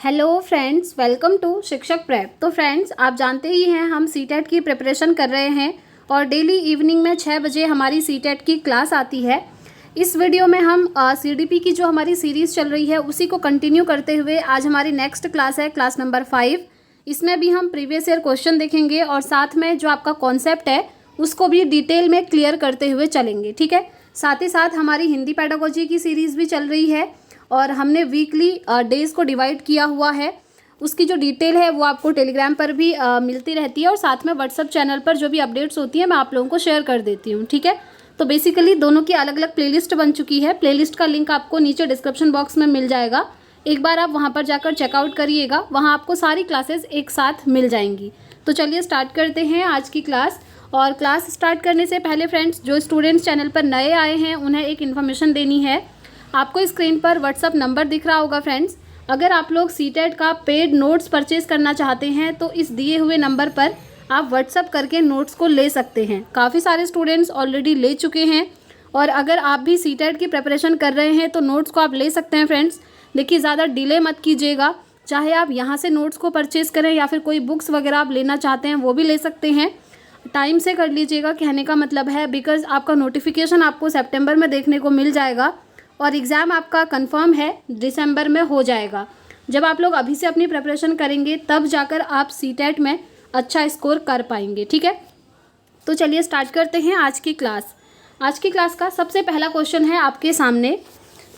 Hello friends, welcome to शिक्षक prep. तो friends, आप जानते ही हैं हम सीटेट की प्रिपरेशन कर रहे हैं और डेली इवनिंग में 6 बजे हमारी सीटेट की क्लास आती है। इस वीडियो में हम सीडीपी की जो हमारी सीरीज़ चल रही है उसी को कंटिन्यू करते हुए आज हमारी नेक्स्ट क्लास है क्लास नंबर 5। इसमें भी हम प्रीवियस ईयर क्वेश्चन देखेंगे और साथ में जो आपका कॉन्सेप्ट है उसको भी डिटेल में क्लियर करते हुए चलेंगे। ठीक है, साथ ही साथ हमारी हिंदी पेडागोजी की सीरीज़ भी चल रही है और हमने वीकली डेज़ को डिवाइड किया हुआ है। उसकी जो डिटेल है वो आपको टेलीग्राम पर भी मिलती रहती है और साथ में व्हाट्सअप चैनल पर जो भी अपडेट्स होती हैं मैं आप लोगों को शेयर कर देती हूँ। ठीक है, तो बेसिकली दोनों की अलग अलग प्लेलिस्ट बन चुकी है। प्लेलिस्ट का लिंक आपको नीचे डिस्क्रिप्शन बॉक्स में मिल जाएगा, एक बार आप वहाँ पर जाकर चेकआउट करिएगा, वहाँ आपको सारी क्लासेस एक साथ मिल जाएंगी। तो चलिए स्टार्ट करते हैं आज की क्लास। और क्लास स्टार्ट करने से पहले फ्रेंड्स, जो स्टूडेंट्स चैनल पर नए आए हैं उन्हें एक इन्फॉर्मेशन देनी है। आपको स्क्रीन पर व्हाट्सअप नंबर दिख रहा होगा फ्रेंड्स। अगर आप लोग सीटेट का पेड नोट्स परचेज करना चाहते हैं तो इस दिए हुए नंबर पर आप व्हाट्सअप करके नोट्स को ले सकते हैं। काफ़ी सारे स्टूडेंट्स ऑलरेडी ले चुके हैं और अगर आप भी सीटेट की प्रिपरेशन कर रहे हैं तो नोट्स को आप ले सकते हैं फ्रेंड्स। देखिए, ज़्यादा डिले मत कीजिएगा, चाहे आप यहाँ से नोट्स को परचेज करें या फिर कोई बुक्स वगैरह आप लेना चाहते हैं वो भी ले सकते हैं। टाइम से कर लीजिएगा, कहने का मतलब है, बिकॉज आपका नोटिफिकेशन आपको सितंबर में देखने को मिल जाएगा और एग्ज़ाम आपका कंफर्म है दिसंबर में हो जाएगा। जब आप लोग अभी से अपनी प्रिपरेशन करेंगे तब जाकर आप सीटेट में अच्छा स्कोर कर पाएंगे। ठीक है, तो चलिए स्टार्ट करते हैं आज की क्लास। आज की क्लास का सबसे पहला क्वेश्चन है आपके सामने,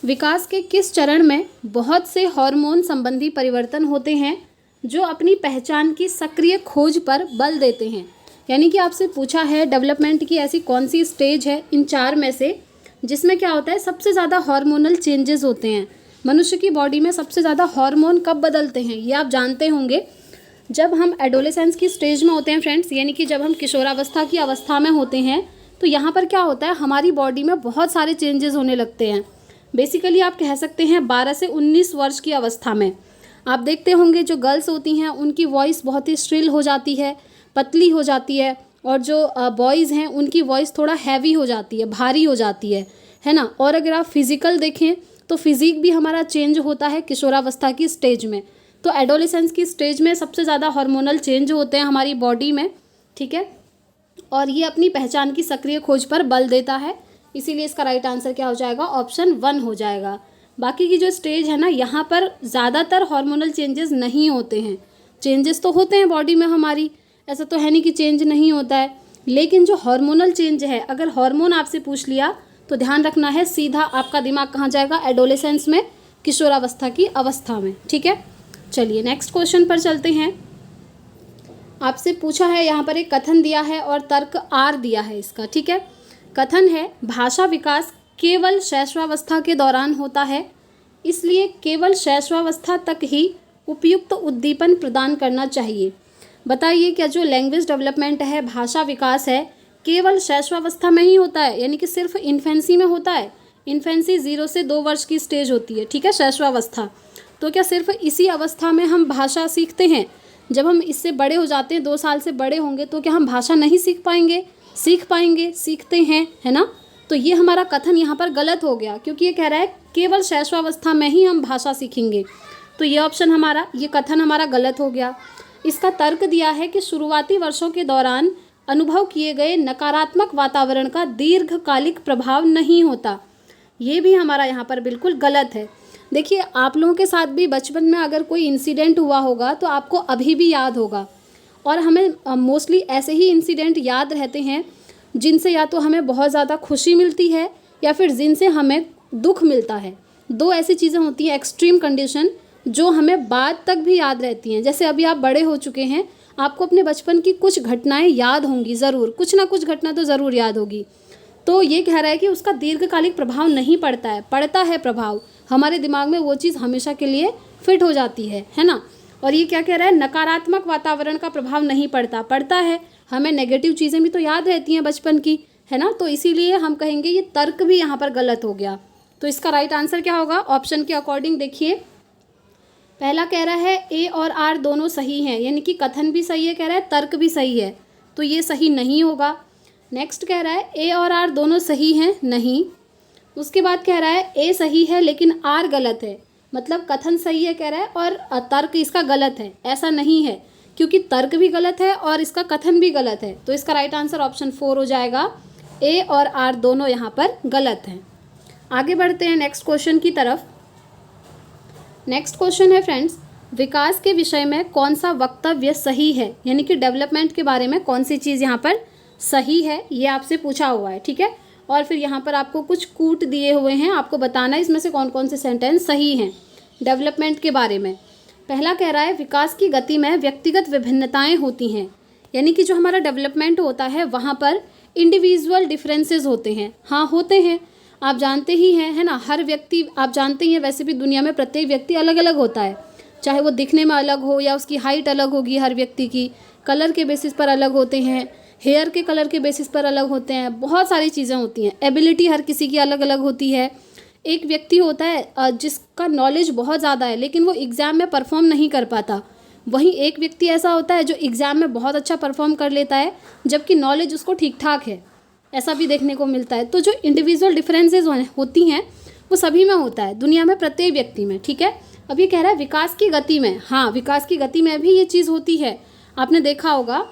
विकास के किस चरण में बहुत से हार्मोन संबंधी परिवर्तन होते हैं जो अपनी पहचान की सक्रिय खोज पर बल देते हैं। यानी कि आपसे पूछा है डेवलपमेंट की ऐसी कौन सी स्टेज है इन चार में से जिसमें क्या होता है, सबसे ज़्यादा हार्मोनल चेंजेस होते हैं। मनुष्य की बॉडी में सबसे ज़्यादा हार्मोन कब बदलते हैं ये आप जानते होंगे, जब हम एडोलेसेंस की स्टेज में होते हैं फ्रेंड्स, यानी कि जब हम किशोरावस्था की अवस्था में होते हैं तो यहाँ पर क्या होता है, हमारी बॉडी में बहुत सारे चेंजेस होने लगते हैं। बेसिकली आप कह सकते हैं 12 से 19 वर्ष की अवस्था में आप देखते होंगे जो गर्ल्स होती हैं उनकी वॉइस बहुत ही श्रिल हो जाती है, पतली हो जाती है, और जो बॉयज़ हैं उनकी वॉइस थोड़ा हैवी हो जाती है, भारी हो जाती है ना। और अगर आप फिज़िकल देखें तो फिज़िक भी हमारा चेंज होता है किशोरावस्था की स्टेज में। तो एडोलेसेंस की स्टेज में सबसे ज़्यादा हार्मोनल चेंज होते हैं हमारी बॉडी में। ठीक है, और ये अपनी पहचान की सक्रिय खोज पर बल देता है, इसीलिए इसका राइट आंसर क्या हो जाएगा, ऑप्शन 1 हो जाएगा। बाकी की जो स्टेज है ना, यहाँ पर ज़्यादातर हार्मोनल चेंजेस नहीं होते हैं। चेंजेस तो होते हैं बॉडी में हमारी, ऐसा तो है नहीं कि चेंज नहीं होता है, लेकिन जो हार्मोनल चेंज है, अगर हार्मोन आपसे पूछ लिया तो ध्यान रखना है सीधा आपका दिमाग कहाँ जाएगा, एडोलेसेंस में, किशोरावस्था की अवस्था में। ठीक है, चलिए नेक्स्ट क्वेश्चन पर चलते हैं। आपसे पूछा है, यहाँ पर एक कथन दिया है और तर्क आर दिया है इसका। ठीक है, कथन है, भाषा विकास केवल शैशवावस्था के दौरान होता है, इसलिए केवल शैशवावस्था तक ही उपयुक्त उद्दीपन प्रदान करना चाहिए। बताइए, क्या जो लैंग्वेज डेवलपमेंट है, भाषा विकास है, केवल शैशवावस्था में ही होता है, यानी कि सिर्फ इन्फेंसी में होता है। इन्फेंसी 0 से 2 वर्ष की स्टेज होती है। ठीक है, शैशवावस्था, तो क्या सिर्फ इसी अवस्था में हम भाषा सीखते हैं? जब हम इससे बड़े हो जाते हैं, 2 साल से बड़े होंगे, तो क्या हम भाषा नहीं सीख पाएंगे? सीख पाएंगे, सीखते हैं, है ना। तो ये हमारा कथन यहाँ पर गलत हो गया, क्योंकि ये कह रहा है केवल शैशवावस्था में ही हम भाषा सीखेंगे, तो ये ऑप्शन हमारा, ये कथन हमारा गलत हो गया। इसका तर्क दिया है कि शुरुआती वर्षों के दौरान अनुभव किए गए नकारात्मक वातावरण का दीर्घकालिक प्रभाव नहीं होता, ये भी हमारा यहाँ पर बिल्कुल गलत है। देखिए, आप लोगों के साथ भी बचपन में अगर कोई इंसिडेंट हुआ होगा तो आपको अभी भी याद होगा, और हमें मोस्टली ऐसे ही इंसिडेंट याद रहते हैं जिनसे या तो हमें बहुत ज़्यादा खुशी मिलती है या फिर जिनसे हमें दुख मिलता है। 2 ऐसी चीज़ें होती हैं, एक्सट्रीम कंडीशन, जो हमें बाद तक भी याद रहती हैं। जैसे अभी आप बड़े हो चुके हैं, आपको अपने बचपन की कुछ घटनाएं याद होंगी, ज़रूर कुछ ना कुछ घटना तो ज़रूर याद होगी। तो ये कह रहा है कि उसका दीर्घकालिक प्रभाव नहीं पड़ता है, पड़ता है प्रभाव, हमारे दिमाग में वो चीज़ हमेशा के लिए फिट हो जाती है ना। और ये क्या कह रहा है, नकारात्मक वातावरण का प्रभाव नहीं पड़ता, पड़ता है, हमें नेगेटिव चीज़ें भी तो याद रहती हैं बचपन की, है ना। तो इसीलिए हम कहेंगे ये तर्क भी यहाँ पर गलत हो गया। तो इसका राइट आंसर क्या होगा, ऑप्शन के अकॉर्डिंग देखिए, पहला कह रहा है ए और आर दोनों सही हैं, यानी कि कथन भी सही है, कह रहा है तर्क भी सही है, तो ये सही नहीं होगा। नेक्स्ट कह रहा है ए और आर दोनों सही हैं, नहीं। उसके बाद कह रहा है ए सही है लेकिन आर गलत है, मतलब कथन सही है कह रहा है और तर्क इसका गलत है, ऐसा नहीं है, क्योंकि तर्क भी गलत है और इसका कथन भी गलत है। तो इसका राइट आंसर ऑप्शन 4 हो जाएगा। ए और आर दोनों यहाँ पर गलत हैं। आगे बढ़ते हैं नेक्स्ट क्वेश्चन की तरफ। नेक्स्ट क्वेश्चन है फ्रेंड्स, विकास के विषय में कौन सा वक्तव्य सही है, यानी कि डेवलपमेंट के बारे में कौन सी चीज़ यहाँ पर सही है, ये आपसे पूछा हुआ है, ठीक है। और फिर यहाँ पर आपको कुछ कूट दिए हुए हैं, आपको बताना है इसमें से कौन कौन से सेंटेंस सही हैं डेवलपमेंट के बारे में। पहला कह रहा है विकास की गति में व्यक्तिगत विभिन्नताएं होती हैं, यानी कि जो हमारा डेवलपमेंट होता है वहाँ पर इंडिविजुअल डिफरेंसेस होते हैं। हाँ होते हैं, आप जानते ही हैं, है ना। हर व्यक्ति आप जानते ही हैं, वैसे भी दुनिया में प्रत्येक व्यक्ति अलग अलग होता है, चाहे वो दिखने में अलग हो या उसकी हाइट अलग होगी, हर व्यक्ति की कलर के बेसिस पर अलग होते हैं, हेयर के कलर के बेसिस पर अलग होते हैं, बहुत सारी चीज़ें होती हैं। एबिलिटी हर किसी की अलग अलग होती है। एक व्यक्ति होता है जिसका नॉलेज बहुत ज़्यादा है लेकिन वो एग्ज़ाम में परफॉर्म नहीं कर पाता, वहीं एक व्यक्ति ऐसा होता है जो एग्ज़ाम में बहुत अच्छा परफॉर्म कर लेता है जबकि नॉलेज उसको ठीक ठाक है, ऐसा भी देखने को मिलता है। तो जो इंडिविजुअल डिफरेंसेस होती हैं वो सभी में होता है, दुनिया में प्रत्येक व्यक्ति में, ठीक है। अब ये कह रहा है विकास की गति में, हाँ विकास की गति में भी ये चीज़ होती है। आपने देखा होगा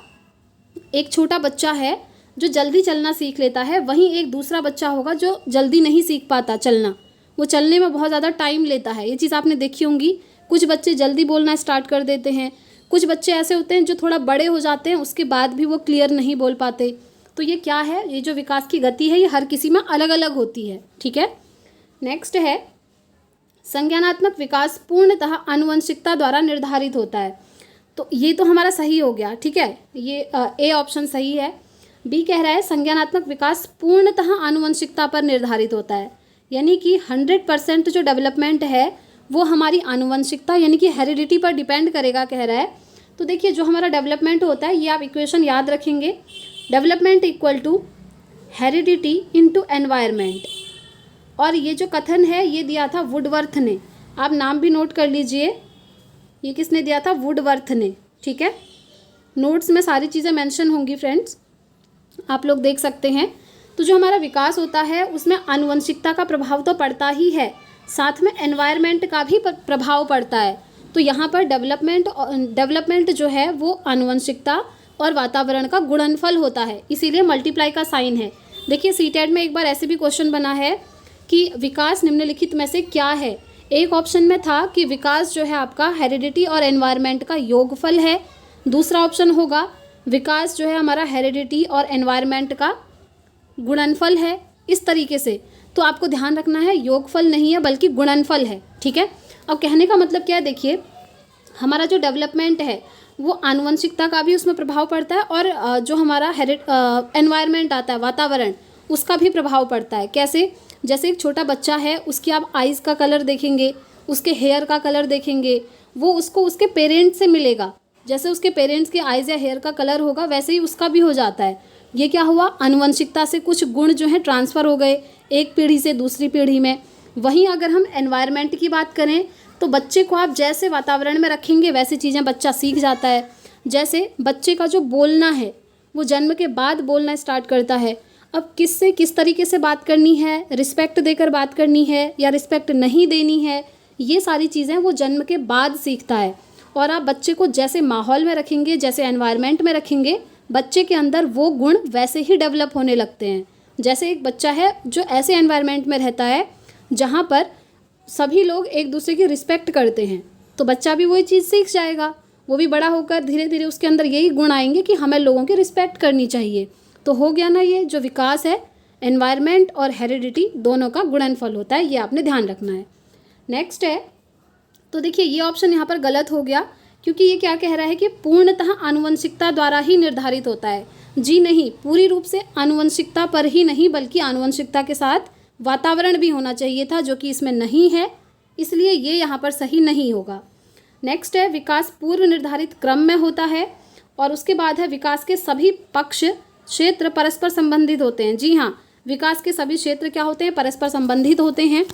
एक छोटा बच्चा है जो जल्दी चलना सीख लेता है, वहीं एक दूसरा बच्चा होगा जो जल्दी नहीं सीख पाता चलना, वो चलने में बहुत ज़्यादा टाइम लेता है। ये चीज़ आपने देखी होंगी। कुछ बच्चे जल्दी बोलना स्टार्ट कर देते हैं, कुछ बच्चे ऐसे होते हैं जो थोड़ा बड़े हो जाते हैं उसके बाद भी वो क्लियर नहीं बोल पाते। तो ये क्या है, ये जो विकास की गति है ये हर किसी में अलग अलग होती है, ठीक है। नेक्स्ट है संज्ञानात्मक विकास पूर्णतः आनुवंशिकता द्वारा निर्धारित होता है। तो ये तो हमारा सही हो गया, ठीक है, ये ए ऑप्शन सही है। बी कह रहा है संज्ञानात्मक विकास पूर्णतः आनुवंशिकता पर निर्धारित होता है, यानी कि 100% जो डेवलपमेंट है वो हमारी आनुवंशिकता यानी कि हेरिडिटी पर डिपेंड करेगा कह रहा है। तो देखिए जो हमारा डेवलपमेंट होता है ये आप इक्वेशन याद रखेंगे, development equal to heredity into environment. और ये जो कथन है ये दिया था वुडवर्थ ने, आप नाम भी नोट कर लीजिए, ये किसने दिया था, वुडवर्थ ने, ठीक है। नोट्स में सारी चीज़ें मेंशन होंगी फ्रेंड्स, आप लोग देख सकते हैं। तो जो हमारा विकास होता है उसमें आनुवंशिकता का प्रभाव तो पड़ता ही है, साथ में एनवायरनमेंट का भी प्रभाव पड़ता है। तो यहाँ पर डेवलपमेंट जो है वो आनुवंशिकता और वातावरण का गुणनफल होता है, इसीलिए मल्टीप्लाई का साइन है। देखिए सीटेट में एक बार ऐसे भी क्वेश्चन बना है कि विकास निम्नलिखित में से क्या है। एक ऑप्शन में था कि विकास जो है आपका हेरिडिटी और एनवायरनमेंट का योगफल है, दूसरा ऑप्शन होगा विकास जो है हमारा हेरिडिटी और एनवायरनमेंट का गुणनफल है, इस तरीके से। तो आपको ध्यान रखना है योगफल नहीं है बल्कि गुणनफल है, ठीक है। अब कहने का मतलब क्या है, देखिए हमारा जो डेवलपमेंट है वो आनुवंशिकता का भी उसमें प्रभाव पड़ता है और जो हमारा एनवायरनमेंट आता है वातावरण उसका भी प्रभाव पड़ता है। कैसे, जैसे एक छोटा बच्चा है उसकी आप आइज़ का कलर देखेंगे, उसके हेयर का कलर देखेंगे, वो उसको उसके पेरेंट्स से मिलेगा, जैसे उसके पेरेंट्स के आइज़ या हेयर का कलर होगा वैसे ही उसका भी हो जाता है। ये क्या हुआ, आनुवंशिकता से कुछ गुण जो है ट्रांसफ़र हो गए एक पीढ़ी से दूसरी पीढ़ी में। वहीं अगर हम एनवायरनमेंट की बात करें तो बच्चे को आप जैसे वातावरण में रखेंगे वैसी चीज़ें बच्चा सीख जाता है। जैसे बच्चे का जो बोलना है वो जन्म के बाद बोलना स्टार्ट करता है। अब किससे किस तरीके से बात करनी है, रिस्पेक्ट देकर बात करनी है या रिस्पेक्ट नहीं देनी है, ये सारी चीज़ें वो जन्म के बाद सीखता है। और आप बच्चे को जैसे माहौल में रखेंगे, जैसे एनवायरनमेंट में रखेंगे, बच्चे के अंदर वो गुण वैसे ही डेवलप होने लगते हैं। जैसे एक बच्चा है जो ऐसे एनवायरनमेंट में रहता है जहाँ पर सभी लोग एक दूसरे की रिस्पेक्ट करते हैं, तो बच्चा भी वही चीज़ सीख जाएगा। वो भी बड़ा होकर धीरे धीरे उसके अंदर यही गुण आएंगे कि हमें लोगों की रिस्पेक्ट करनी चाहिए। तो हो गया ना, ये जो विकास है एनवायरनमेंट और हेरिडिटी दोनों का गुणनफल होता है, ये आपने ध्यान रखना है। नेक्स्ट है, तो देखिए ये ऑप्शन यहाँ पर गलत हो गया क्योंकि ये क्या कह रहा है कि पूर्णतः आनुवंशिकता द्वारा ही निर्धारित होता है। जी नहीं, पूरी रूप से आनुवंशिकता पर ही नहीं बल्कि आनुवंशिकता के साथ वातावरण भी होना चाहिए था, जो कि इसमें नहीं है, इसलिए ये यहाँ पर सही नहीं होगा। नेक्स्ट है, विकास पूर्व निर्धारित क्रम में होता है। और उसके बाद है विकास के सभी पक्ष क्षेत्र परस्पर संबंधित होते हैं। जी हाँ, विकास के सभी क्षेत्र क्या होते हैं, परस्पर संबंधित होते हैं।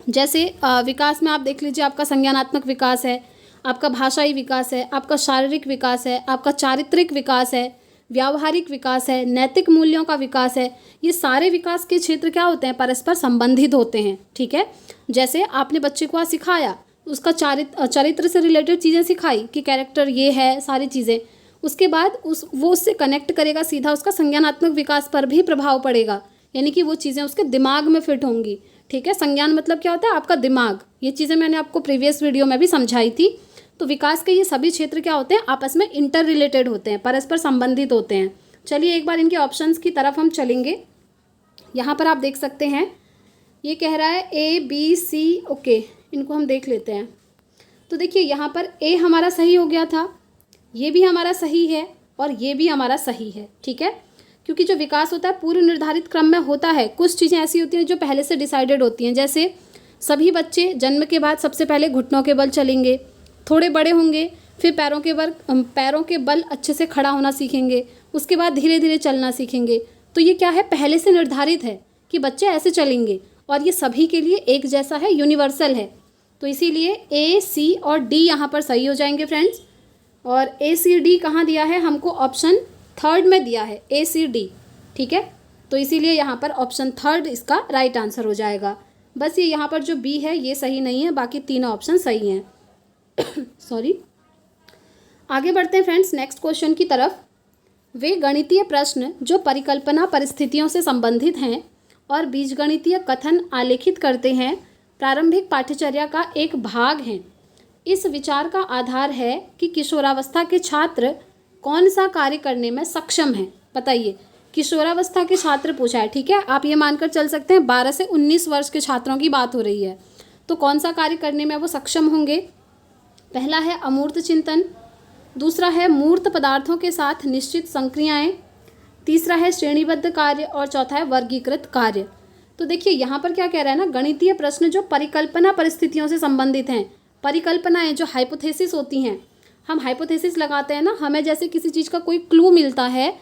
जैसे विकास में आप देख लीजिए, आपका संज्ञानात्मक विकास है, आपका भाषाई विकास है, आपका शारीरिक विकास है, आपका चारित्रिक विकास है, व्यावहारिक विकास है, नैतिक मूल्यों का विकास है। ये सारे विकास के क्षेत्र क्या होते हैं, परस्पर संबंधित होते हैं। ठीक है, जैसे आपने बच्चे को आज सिखाया, उसका चरित्र से रिलेटेड चीज़ें सिखाई कि कैरेक्टर ये है, सारी चीज़ें, उसके बाद वो उससे कनेक्ट करेगा सीधा, उसका संज्ञानात्मक विकास पर भी प्रभाव पड़ेगा, यानी कि वो चीज़ें उसके दिमाग में फिट होंगी। ठीक है, संज्ञान मतलब क्या होता है, आपका दिमाग। ये चीज़ें मैंने आपको प्रीवियस वीडियो में भी समझाई थी। तो विकास के ये सभी क्षेत्र क्या होते हैं, आपस में इंटर रिलेटेड होते हैं, परस्पर संबंधित होते हैं। चलिए एक बार इनके ऑप्शंस की तरफ हम चलेंगे। यहाँ पर आप देख सकते हैं, ये कह रहा है ए बी सी, ओके, इनको हम देख लेते हैं। तो देखिए यहाँ पर ए हमारा सही हो गया था, ये भी हमारा सही है और ये भी हमारा सही है। ठीक है, क्योंकि जो विकास होता है पूर्व निर्धारित क्रम में होता है। कुछ चीज़ें ऐसी होती हैं जो पहले से डिसाइडेड होती हैं, जैसे सभी बच्चे जन्म के बाद सबसे पहले घुटनों के बल चलेंगे, थोड़े बड़े होंगे, फिर पैरों के बल अच्छे से खड़ा होना सीखेंगे, उसके बाद धीरे धीरे चलना सीखेंगे। तो ये क्या है, पहले से निर्धारित है कि बच्चे ऐसे चलेंगे और ये सभी के लिए एक जैसा है, यूनिवर्सल है। तो इसीलिए ए, सी और डी यहाँ पर सही हो जाएंगे फ्रेंड्स। और ए सी डी कहाँ दिया है, हमको ऑप्शन थर्ड में दिया है, ए सी डी। ठीक है, तो इसीलिए यहाँ पर ऑप्शन थर्ड इसका राइट आंसर हो जाएगा। बस ये यहाँ पर जो बी है ये सही नहीं है, बाकी तीनों ऑप्शन सही हैं। सॉरी, आगे बढ़ते हैं फ्रेंड्स नेक्स्ट क्वेश्चन की तरफ। वे गणितीय प्रश्न जो परिकल्पना परिस्थितियों से संबंधित हैं और बीजगणितीय कथन आलेखित करते हैं प्रारंभिक पाठ्यचर्या का एक भाग हैं। इस विचार का आधार है कि किशोरावस्था के छात्र कौन सा कार्य करने में सक्षम हैं। बताइए, किशोरावस्था के छात्र पूछा है। ठीक है, आप ये मानकर चल सकते हैं 12 से 19 वर्ष के छात्रों की बात हो रही है। तो कौन सा कार्य करने में वो सक्षम होंगे। पहला है अमूर्त चिंतन, दूसरा है मूर्त पदार्थों के साथ निश्चित संक्रियाएं, तीसरा है श्रेणीबद्ध कार्य और चौथा है वर्गीकृत कार्य। तो देखिए यहाँ पर क्या कह रहा है ना, गणितीय प्रश्न जो परिकल्पना परिस्थितियों से संबंधित हैं। परिकल्पनाएं जो हाइपोथेसिस होती हैं, हम हाइपोथेसिस लगाते हैं ना, हमें जैसे किसी चीज़ का कोई क्लू मिलता है,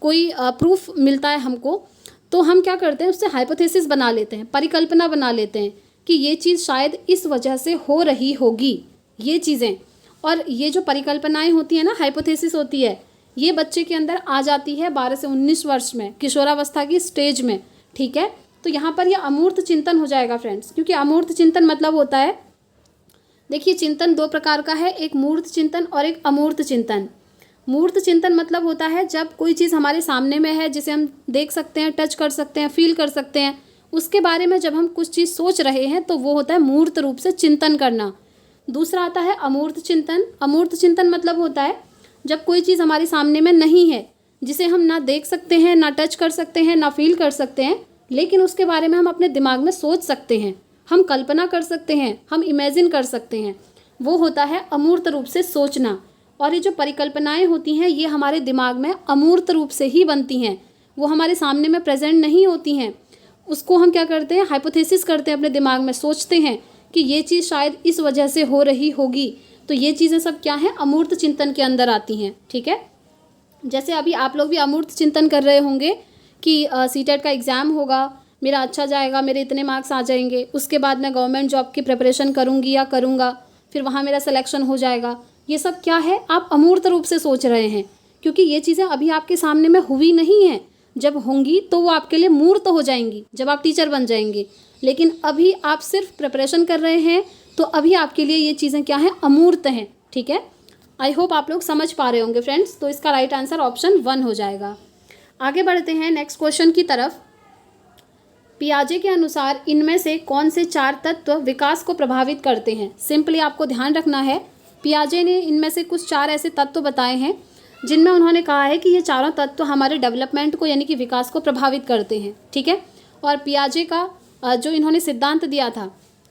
कोई प्रूफ मिलता है हमको, तो हम क्या करते हैं, उससे हाइपोथेसिस बना लेते हैं, परिकल्पना बना लेते हैं कि ये चीज़ शायद इस वजह से हो रही होगी, ये चीज़ें। और ये जो परिकल्पनाएं होती हैं ना, हाइपोथेसिस होती है, ये बच्चे के अंदर आ जाती है 12 से 19 वर्ष में, किशोरावस्था की स्टेज में। ठीक है, तो यहाँ पर यह अमूर्त चिंतन हो जाएगा फ्रेंड्स, क्योंकि अमूर्त चिंतन मतलब होता है, देखिए चिंतन दो प्रकार का है, एक मूर्त चिंतन और एक अमूर्त चिंतन। मूर्त चिंतन मतलब होता है जब कोई चीज़ हमारे सामने में है, जिसे हम देख सकते हैं, टच कर सकते हैं, फील कर सकते हैं, उसके बारे में जब हम कुछ चीज़ सोच रहे हैं तो वो होता है मूर्त रूप से चिंतन करना। दूसरा आता है अमूर्त चिंतन। अमूर्त चिंतन मतलब होता है जब कोई चीज़ हमारे सामने में नहीं है, जिसे हम ना देख सकते हैं, ना टच कर सकते हैं, ना फील कर सकते हैं, लेकिन उसके बारे में हम अपने दिमाग में सोच सकते हैं, हम कल्पना कर सकते हैं, हम इमेजिन कर सकते हैं, वो होता है अमूर्त रूप से सोचना। और ये जो परिकल्पनाएं होती हैं ये हमारे दिमाग में अमूर्त रूप से ही बनती हैं, वो हमारे सामने में प्रेजेंट नहीं होती हैं। उसको हम क्या करते हैं, हाइपोथेसिस करते हैं, अपने दिमाग में सोचते हैं कि ये चीज़ शायद इस वजह से हो रही होगी। तो ये चीज़ें सब क्या हैं, अमूर्त चिंतन के अंदर आती हैं। ठीक है, जैसे अभी आप लोग भी अमूर्त चिंतन कर रहे होंगे कि सीटेट का एग्ज़ाम होगा, मेरा अच्छा जाएगा, मेरे इतने मार्क्स आ जाएंगे, उसके बाद मैं गवर्नमेंट जॉब की प्रिपरेशन करूँगी या करूँगा, फिर वहाँ मेरा सिलेक्शन हो जाएगा। ये सब क्या है, आप अमूर्त रूप से सोच रहे हैं, क्योंकि ये चीज़ें अभी आपके सामने में हुई नहीं हैं। जब होंगी तो वो आपके लिए मूर्त हो जाएंगी, जब आप टीचर बन जाएंगे। लेकिन अभी आप सिर्फ प्रिपरेशन कर रहे हैं, तो अभी आपके लिए ये चीज़ें क्या हैं, अमूर्त हैं। ठीक है, आई होप आप लोग समझ पा रहे होंगे फ्रेंड्स। तो इसका राइट आंसर ऑप्शन 1 हो जाएगा। आगे बढ़ते हैं नेक्स्ट क्वेश्चन की तरफ। पियाजे के अनुसार इनमें से कौन से 4 तत्व विकास को प्रभावित करते हैं। सिंपली आपको ध्यान रखना है, पियाजे ने इनमें से कुछ 4 ऐसे तत्व बताए हैं जिनमें उन्होंने कहा है कि ये चारों तत्व हमारे डेवलपमेंट को यानी कि विकास को प्रभावित करते हैं। ठीक है, और पियाजे का जो इन्होंने सिद्धांत दिया था,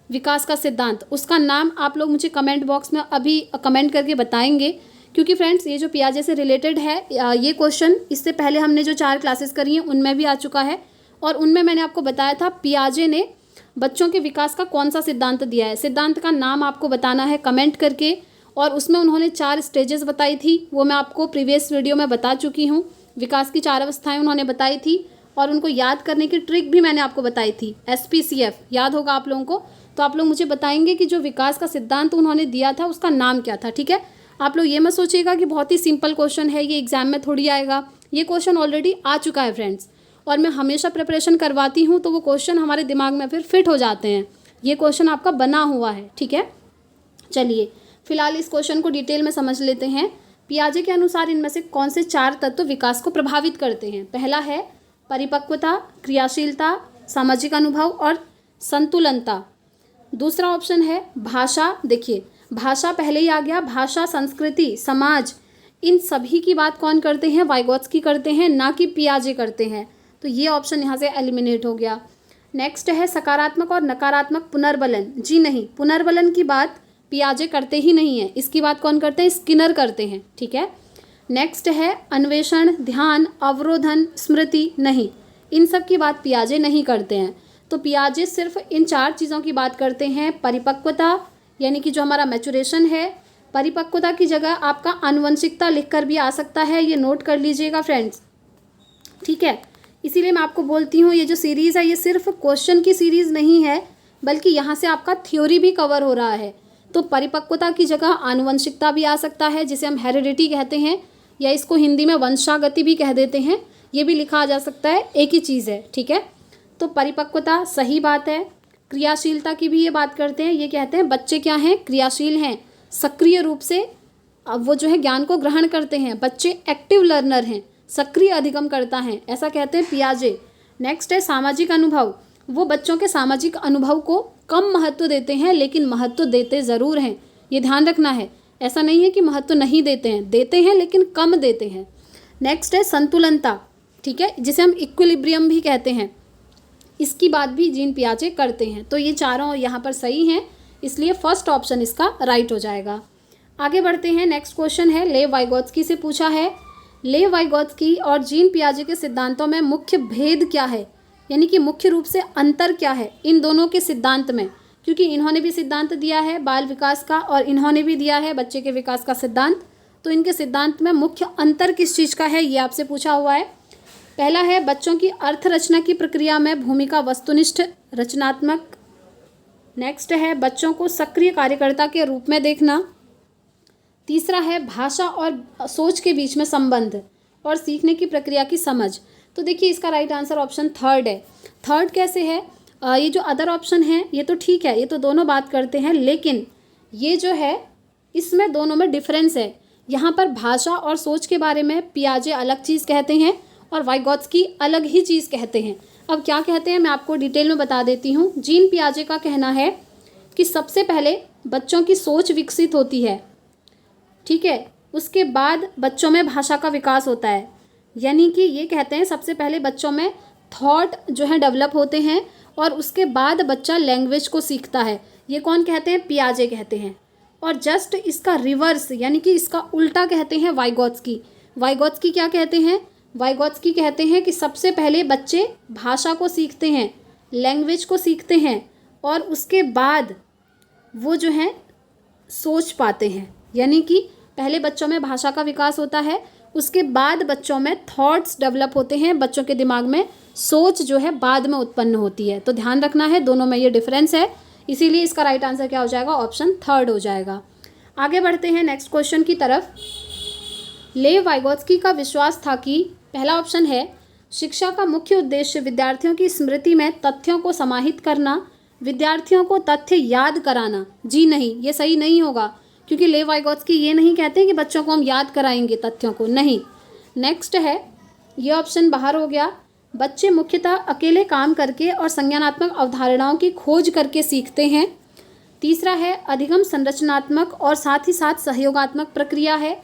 विकास का सिद्धांत, उसका नाम आप लोग मुझे कमेंट बॉक्स में अभी कमेंट करके बताएंगे, क्योंकि फ्रेंड्स ये जो पियाजे से रिलेटेड है, ये क्वेश्चन इससे पहले हमने जो 4 क्लासेस करी हैं उनमें भी आ चुका है, और उनमें मैंने आपको बताया था पियाजे ने बच्चों के विकास का कौन सा सिद्धांत दिया है। सिद्धांत का नाम आपको बताना है कमेंट करके, और उसमें उन्होंने 4 स्टेजेस बताई थी, वो मैं आपको प्रीवियस वीडियो में बता चुकी हूँ। विकास की 4 अवस्थाएं उन्होंने बताई थी, और उनको याद करने की ट्रिक भी मैंने आपको बताई थी, SPCF याद होगा आप लोगों को। तो आप लोग मुझे बताएंगे कि जो विकास का सिद्धांत उन्होंने दिया था उसका नाम क्या था। ठीक है, आप लोग ये मत सोचिएगा कि बहुत ही सिंपल क्वेश्चन है, ये एग्जाम में थोड़ी आएगा, ये क्वेश्चन ऑलरेडी आ चुका है फ्रेंड्स, और मैं हमेशा प्रिपरेशन करवाती हूँ तो वो क्वेश्चन हमारे दिमाग में फिर फिट हो जाते हैं। ये क्वेश्चन आपका बना हुआ है, ठीक है। चलिए फिलहाल इस क्वेश्चन को डिटेल में समझ लेते हैं। पियाजे के अनुसार इनमें से कौन से 4 तत्व विकास को प्रभावित करते हैं? पहला है परिपक्वता, क्रियाशीलता, सामाजिक अनुभव और संतुलनता। दूसरा ऑप्शन है भाषा। देखिए भाषा पहले ही आ गया, भाषा, संस्कृति, समाज, इन सभी की बात कौन करते हैं? वाइगोत्स्की करते हैं, ना कि पियाजे करते हैं। तो ये ऑप्शन यहाँ से एलिमिनेट हो गया। नेक्स्ट है सकारात्मक और नकारात्मक पुनर्बलन। जी नहीं, पुनर्बलन की बात पियाजे करते ही नहीं है, इसकी बात कौन करते हैं? स्किनर करते हैं, ठीक है। नेक्स्ट है अन्वेषण, ध्यान, अवरोधन, स्मृति। नहीं, इन सब की बात पियाजे नहीं करते हैं। तो पियाजे सिर्फ इन 4 चीज़ों की बात करते हैं। परिपक्वता यानी कि जो हमारा मैचुरेशन है, परिपक्वता की जगह आपका आनुवंशिकता लिखकर भी आ सकता है, ये नोट कर लीजिएगा फ्रेंड्स, ठीक है। इसीलिए मैं आपको बोलती हूँ ये जो सीरीज़ है ये सिर्फ क्वेश्चन की सीरीज़ नहीं है, बल्कि यहाँ से आपका थ्योरी भी कवर हो रहा है। तो परिपक्वता की जगह आनुवंशिकता भी आ सकता है, जिसे हम हेरिडिटी कहते हैं, या इसको हिंदी में वंशागति भी कह देते हैं, ये भी लिखा जा सकता है, एक ही चीज़ है, ठीक है। तो परिपक्वता सही बात है। क्रियाशीलता की भी ये बात करते हैं, ये कहते हैं बच्चे क्या हैं? क्रियाशील हैं, सक्रिय रूप से अब वो जो है ज्ञान को ग्रहण करते हैं, बच्चे एक्टिव लर्नर हैं, सक्रिय अधिगमकर्ता हैं, ऐसा कहते हैं पियाजे। नेक्स्ट है सामाजिक अनुभव। वो बच्चों के सामाजिक अनुभव को कम महत्व देते हैं, लेकिन महत्व देते ज़रूर हैं, ये ध्यान रखना है। ऐसा नहीं है कि महत्व नहीं देते हैं लेकिन कम देते हैं। नेक्स्ट है संतुलनता, ठीक है, जिसे हम इक्विलिब्रियम भी कहते हैं, इसकी बात भी जीन पियाजे करते हैं। तो ये चारों यहाँ पर सही हैं, इसलिए फर्स्ट ऑप्शन इसका राइट हो जाएगा। आगे बढ़ते हैं। नेक्स्ट क्वेश्चन है लेव वाइगोत्स्की से पूछा है, लेव वाइगोत्स्की और जीन पियाजे के सिद्धांतों में मुख्य भेद क्या है? यानी कि मुख्य रूप से अंतर क्या है इन दोनों के सिद्धांत में? क्योंकि इन्होंने भी सिद्धांत दिया है बाल विकास का और इन्होंने भी दिया है बच्चे के विकास का सिद्धांत। तो इनके सिद्धांत में मुख्य अंतर किस चीज़ का है, ये आपसे पूछा हुआ है। पहला है बच्चों की अर्थ रचना की प्रक्रिया में भूमिका वस्तुनिष्ठ रचनात्मक। नेक्स्ट है बच्चों को सक्रिय कार्यकर्ता के रूप में देखना। तीसरा है भाषा और सोच के बीच में संबंध और सीखने की प्रक्रिया की समझ। तो देखिए इसका राइट आंसर ऑप्शन थर्ड है। थर्ड कैसे है? ये जो अदर ऑप्शन है ये तो ठीक है, ये तो दोनों बात करते हैं, लेकिन ये जो है इसमें दोनों में डिफरेंस है। यहाँ पर भाषा और सोच के बारे में पियाजे अलग चीज़ कहते हैं और वाइगोत्स्की अलग ही चीज़ कहते हैं। अब क्या कहते हैं मैं आपको डिटेल में बता देती हूँ। जीन पियाजे का कहना है कि सबसे पहले बच्चों की सोच विकसित होती है, ठीक है, उसके बाद बच्चों में भाषा का विकास होता है। यानी कि ये कहते हैं सबसे पहले बच्चों में थॉट जो है डेवलप होते हैं और उसके बाद बच्चा लैंग्वेज को सीखता है। ये कौन कहते हैं? पियाजे कहते हैं। और जस्ट इसका रिवर्स यानी कि इसका उल्टा कहते हैं वाइगोत्स्की। वाइगोत्स्की क्या कहते हैं? वाइगोत्स्की कहते हैं कि सबसे पहले बच्चे भाषा को सीखते हैं, लैंग्वेज को सीखते हैं और उसके बाद वो जो है सोच पाते हैं। यानी कि पहले बच्चों में भाषा का विकास होता है, उसके बाद बच्चों में थॉट्स डेवलप होते हैं, बच्चों के दिमाग में सोच जो है बाद में उत्पन्न होती है। तो ध्यान रखना है दोनों में ये डिफरेंस है, इसीलिए इसका राइट आंसर क्या हो जाएगा? ऑप्शन थर्ड हो जाएगा। आगे बढ़ते हैं नेक्स्ट क्वेश्चन की तरफ। लेव वाइगोत्स्की का विश्वास था कि पहला ऑप्शन है शिक्षा का मुख्य उद्देश्य विद्यार्थियों की स्मृति में तथ्यों को समाहित करना, विद्यार्थियों को तथ्य याद कराना। जी नहीं, ये सही नहीं होगा, क्योंकि लेव वाइगोत्स्की ये नहीं कहते हैं कि बच्चों को हम याद कराएंगे तथ्यों को, नहीं। नेक्स्ट है ये ऑप्शन बाहर हो गया। बच्चे मुख्यतः अकेले काम करके और संज्ञानात्मक अवधारणाओं की खोज करके सीखते हैं। तीसरा है अधिगम संरचनात्मक और साथ ही साथ सहयोगात्मक प्रक्रिया है।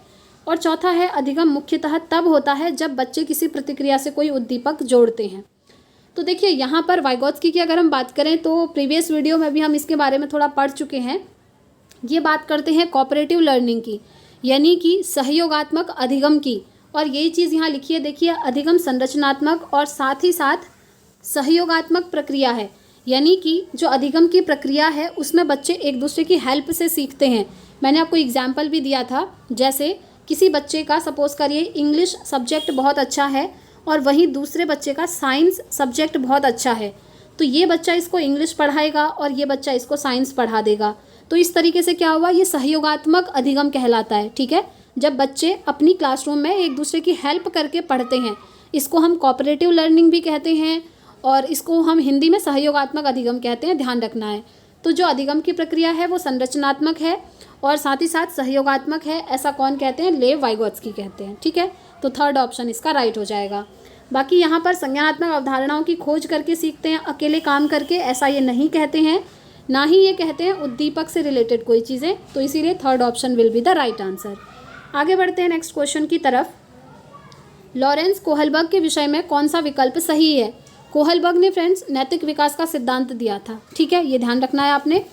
और चौथा है अधिगम मुख्यतः तब होता है जब बच्चे किसी प्रतिक्रिया से कोई उद्दीपक जोड़ते हैं। तो देखिए यहाँ पर वाइगोत्स्की की अगर हम बात करें तो प्रीवियस वीडियो में भी हम इसके बारे में थोड़ा पढ़ चुके हैं। ये बात करते हैं कोऑपरेटिव लर्निंग की, यानी कि सहयोगात्मक अधिगम की। और यही चीज़ यहाँ लिखी है, देखिए अधिगम संरचनात्मक और साथ ही साथ सहयोगात्मक प्रक्रिया है। यानी कि जो अधिगम की प्रक्रिया है उसमें बच्चे एक दूसरे की हेल्प से सीखते हैं। मैंने आपको एग्जाम्पल भी दिया था, जैसे किसी बच्चे का सपोज करिए इंग्लिश सब्जेक्ट बहुत अच्छा है और वहीं दूसरे बच्चे का साइंस सब्जेक्ट बहुत अच्छा है, तो ये बच्चा इसको इंग्लिश पढ़ाएगा और ये बच्चा इसको साइंस पढ़ा देगा। तो इस तरीके से क्या हुआ, ये सहयोगात्मक अधिगम कहलाता है, ठीक है। जब बच्चे अपनी क्लासरूम में एक दूसरे की हेल्प करके पढ़ते हैं। इसको हम कोऑपरेटिव लर्निंग भी कहते हैं और इसको हम हिंदी में सहयोगात्मक अधिगम कहते हैं, ध्यान रखना है। तो जो अधिगम की प्रक्रिया है वो संरचनात्मक है और साथ ही साथ सहयोगात्मक है, ऐसा कौन कहते हैं? लेव वाइगोत्स्की कहते हैं। ठीक है, तो थर्ड ऑप्शन इसका राइट हो जाएगा। बाकी यहाँ पर संज्ञानात्मक अवधारणाओं की खोज करके सीखते हैं, अकेले काम करके, ऐसा ये नहीं कहते हैं, ना ही ये कहते हैं उद्दीपक से रिलेटेड कोई चीज़ें, तो इसीलिए third option will be the right answer. आगे बढ़ते हैं नेक्स्ट क्वेश्चन की तरफ। लॉरेंस कोहलबर्ग के विषय में कौन सा विकल्प सही है? कोहलबर्ग ने फ्रेंड्स नैतिक विकास का सिद्धांत दिया था। ठीक है, ये ध्यान रखना है आपने।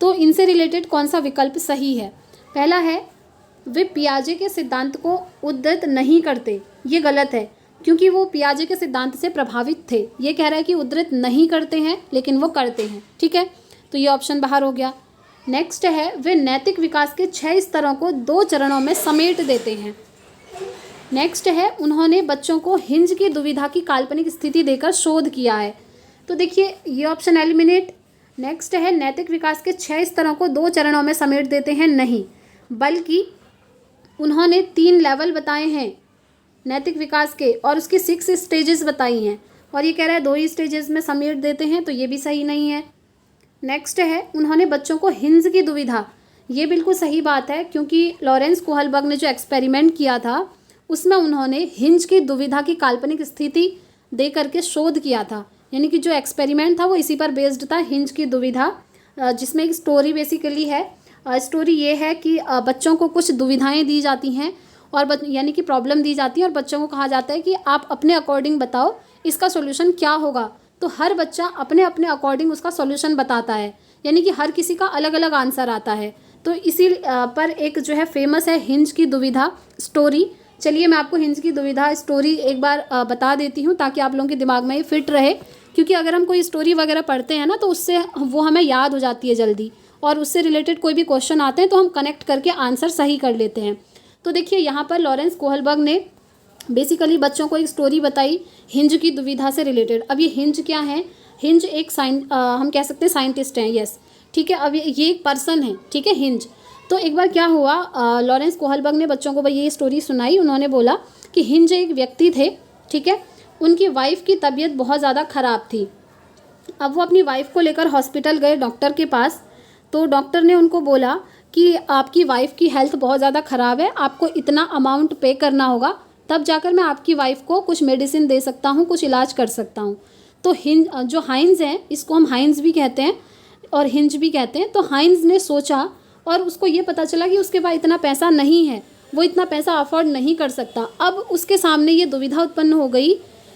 तो इनसे रिलेटेड कौन सा विकल्प सही है? पहला है वे पियाजे के सिद्धांत को उद्धृत नहीं करते, ये गलत है क्योंकि वो पियाजे के सिद्धांत से प्रभावित थे। ये कह रहा है कि उद्धृत नहीं करते हैं लेकिन वो करते हैं। ठीक है, तो ये ऑप्शन बाहर हो गया। नेक्स्ट है वे नैतिक विकास के 6 स्तरों को 2 चरणों में समेट देते हैं। नेक्स्ट है उन्होंने बच्चों को हिंज की दुविधा की काल्पनिक स्थिति देकर शोध किया है। तो देखिए ये ऑप्शन एलिमिनेट। नेक्स्ट है नैतिक विकास के 6 स्तरों को 2 चरणों में समेट देते हैं, नहीं, बल्कि उन्होंने 3 लेवल बताए हैं नैतिक विकास के और उसकी 6 स्टेजेस बताई हैं और ये कह रहा है 2 ही स्टेजेस में समेट देते हैं, तो ये भी सही नहीं है। नेक्स्ट है उन्होंने बच्चों को हिंज की दुविधा, ये बिल्कुल सही बात है क्योंकि लॉरेंस कोहलबर्ग ने जो एक्सपेरिमेंट किया था उसमें उन्होंने हिंज की दुविधा की काल्पनिक स्थिति दे करके शोध किया था, यानी कि जो एक्सपेरिमेंट था वो इसी पर बेस्ड था, हिंज की दुविधा, जिसमें एक स्टोरी बेसिकली है। स्टोरी ये है कि बच्चों को कुछ दुविधाएं दी जाती हैं और यानी कि प्रॉब्लम दी जाती है और बच्चों को कहा जाता है कि आप अपने अकॉर्डिंग बताओ इसका सॉल्यूशन क्या होगा। तो हर बच्चा अपने अपने अकॉर्डिंग उसका सॉल्यूशन बताता है, यानी कि हर किसी का अलग अलग आंसर आता है। तो इसी पर एक जो है फेमस है हिंज की दुविधा स्टोरी। चलिए मैं आपको हिंज की दुविधा स्टोरी एक बार बता देती हूँ ताकि आप लोगों के दिमाग में ये फिट रहे, क्योंकि अगर हम कोई स्टोरी वगैरह पढ़ते हैं ना तो उससे वो हमें याद हो जाती है जल्दी और उससे रिलेटेड कोई भी क्वेश्चन आते हैं तो हम कनेक्ट करके आंसर सही कर लेते हैं। तो देखिए यहाँ पर लॉरेंस कोहलबर्ग ने बेसिकली बच्चों को एक स्टोरी बताई हिंज की दुविधा से रिलेटेड। अब ये हिंज क्या है? हिंज एक हम कह सकते हैं साइंटिस्ट हैं, यस, ठीक है। अब ये एक पर्सन है, ठीक है, हिंज। तो एक बार क्या हुआ, लॉरेंस कोहलबर्ग ने बच्चों को ये स्टोरी सुनाई। उन्होंने बोला कि हिंज एक व्यक्ति थे, ठीक है, उनकी वाइफ की तबीयत बहुत ज़्यादा ख़राब थी। अब वो अपनी वाइफ को लेकर हॉस्पिटल गए डॉक्टर के पास। तो डॉक्टर ने उनको बोला कि आपकी वाइफ की हेल्थ बहुत ज़्यादा ख़राब है, आपको इतना अमाउंट पे करना होगा, तब जाकर मैं आपकी वाइफ को कुछ मेडिसिन दे सकता हूँ, कुछ इलाज कर सकता हूँ। तो हिंज जो हाइंज हैं, इसको हम हाइंज भी कहते हैं और हिंज भी कहते हैं। तो हाइंज ने सोचा और उसको ये पता चला कि उसके पास इतना पैसा नहीं है, वो इतना पैसा अफोर्ड नहीं कर सकता। अब उसके सामने ये दुविधा उत्पन्न हो गई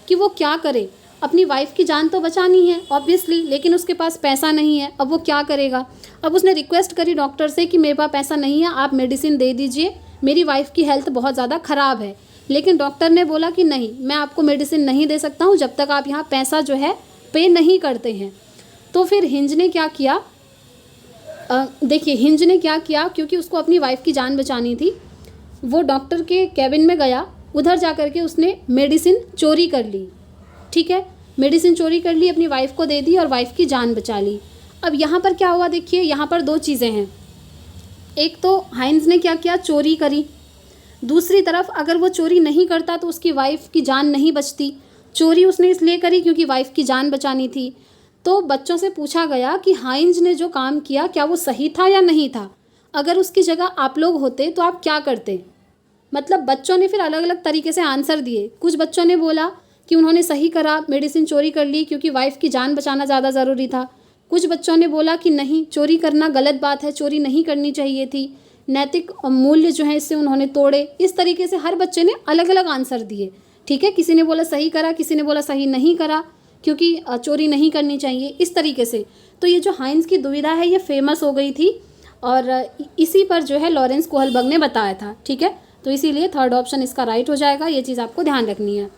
कि वो क्या करे। अपनी वाइफ की जान तो बचानी है ऑब्वियसली, लेकिन उसके पास पैसा नहीं है। अब वो क्या करेगा? अब उसने रिक्वेस्ट करी डॉक्टर से कि मेरे पास पैसा नहीं है, आप मेडिसिन दे दीजिए, मेरी वाइफ की हेल्थ बहुत ज़्यादा ख़राब है। लेकिन डॉक्टर ने बोला कि नहीं, मैं आपको मेडिसिन नहीं दे सकता हूँ जब तक आप यहाँ पैसा जो है पे नहीं करते हैं। तो फिर हिंज ने क्या किया, देखिए हिंज ने क्या किया, क्योंकि उसको अपनी वाइफ की जान बचानी थी, वो डॉक्टर के कैबिन में गया, उधर जा कर के उसने मेडिसिन चोरी कर ली, ठीक है, मेडिसिन चोरी कर ली, अपनी वाइफ को दे दी और वाइफ की जान बचा ली। अब यहाँ पर क्या हुआ, देखिए यहाँ पर 2 चीज़ें हैं। एक तो हाइंज ने क्या किया, चोरी करी। दूसरी तरफ अगर वो चोरी नहीं करता तो उसकी वाइफ की जान नहीं बचती। चोरी उसने इसलिए करी क्योंकि वाइफ की जान बचानी थी। तो बच्चों से पूछा गया कि हाइंज ने जो काम किया क्या वो सही था या नहीं था, अगर उसकी जगह आप लोग होते तो आप क्या करते। मतलब बच्चों ने फिर अलग अलग तरीके से आंसर दिए। कुछ बच्चों ने बोला कि उन्होंने सही करा, मेडिसिन चोरी कर ली क्योंकि वाइफ की जान बचाना ज़्यादा ज़रूरी था। कुछ बच्चों ने बोला कि नहीं, चोरी करना गलत बात है, चोरी नहीं करनी चाहिए थी, नैतिक मूल्य जो है इससे उन्होंने तोड़े। इस तरीके से हर बच्चे ने अलग अलग आंसर दिए, ठीक है। किसी ने बोला सही करा, किसी ने बोला सही नहीं करा क्योंकि चोरी नहीं करनी चाहिए, इस तरीके से। तो ये जो हाइंज की दुविधा है ये फेमस हो गई थी और इसी पर जो है लॉरेंस कोहलबर्ग ने बताया था, ठीक है। तो इसीलिए थर्ड ऑप्शन इसका राइट हो जाएगा, ये चीज़ आपको ध्यान रखनी है।